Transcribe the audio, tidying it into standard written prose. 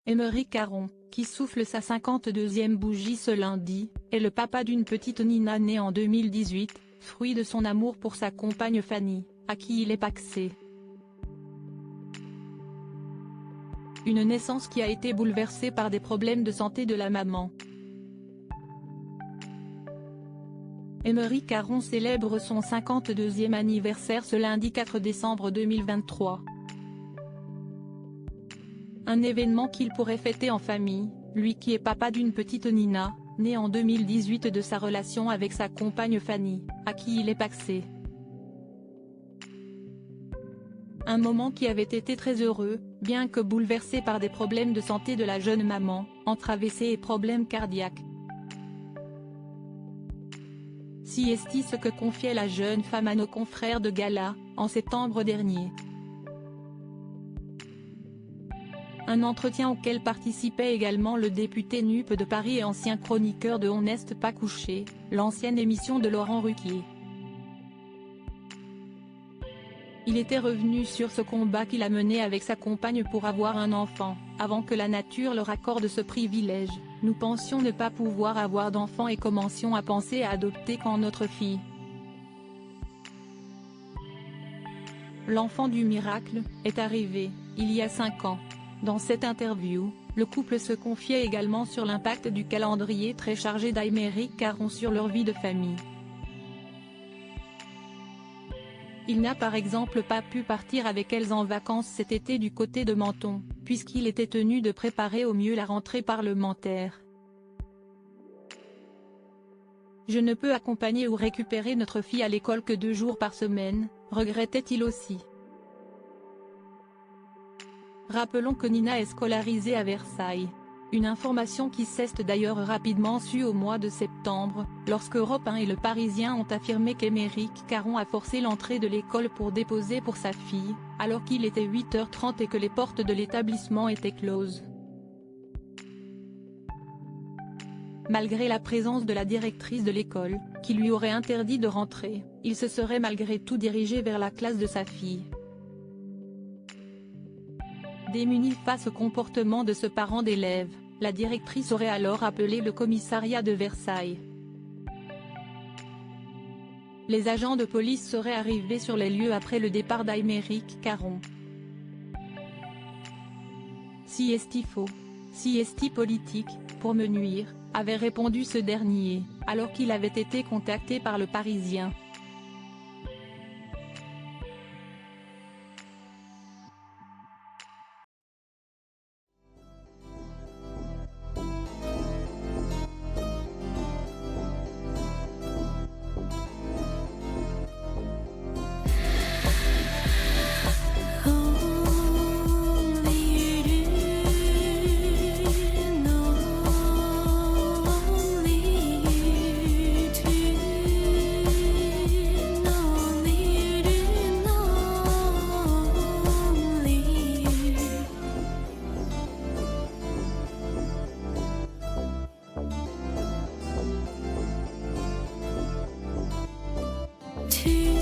Émeric Caron, qui souffle sa 52e bougie ce lundi, est le papa d'une petite Nina née en 2018, fruit de son amour pour sa compagne Fanny, à qui il est pacsé. Une naissance qui a été bouleversée par des problèmes de santé de la maman. Émeric Caron célèbre son 52e anniversaire ce lundi 4 décembre 2023. Un événement qu'il pourrait fêter en famille, lui qui est papa d'une petite Nina, née en 2018 de sa relation avec sa compagne Fanny, à qui il est pacsé. Un moment qui avait été très heureux, bien que bouleversé par des problèmes de santé de la jeune maman, entre AVC et problèmes cardiaques. Si est ce que confiait la jeune femme à nos confrères de Gala, en septembre dernier. Un entretien auquel participait également le député NUP de Paris et ancien chroniqueur de On n'est pas couché, l'ancienne émission de Laurent Ruquier. Il était revenu sur ce combat qu'il a mené avec sa compagne pour avoir un enfant, avant que la nature leur accorde ce privilège. Nous pensions ne pas pouvoir avoir d'enfant et commencions à penser à adopter quand notre fille. L'enfant du miracle est arrivé, il y a 5 ans. Dans cette interview, le couple se confiait également sur l'impact du calendrier très chargé d'Émeric Caron sur leur vie de famille. Il n'a par exemple pas pu partir avec elles en vacances cet été du côté de Menton, puisqu'il était tenu de préparer au mieux la rentrée parlementaire. Je ne peux accompagner ou récupérer notre fille à l'école que 2 jours par semaine, regrettait-il aussi. Rappelons que Nina est scolarisée à Versailles. Une information qui s'est d'ailleurs rapidement sue au mois de septembre, lorsque Europe 1 et Le Parisien ont affirmé qu'Émeric Caron a forcé l'entrée de l'école pour déposer pour sa fille, alors qu'il était 8h30 et que les portes de l'établissement étaient closes. Malgré la présence de la directrice de l'école, qui lui aurait interdit de rentrer, il se serait malgré tout dirigé vers la classe de sa fille. Démunie face au comportement de ce parent d'élève, la directrice aurait alors appelé le commissariat de Versailles. Les agents de police seraient arrivés sur les lieux après le départ d'Émeric Caron. Si est-il faux, si est-il politique, pour me nuire, avait répondu ce dernier, alors qu'il avait été contacté par Le Parisien. To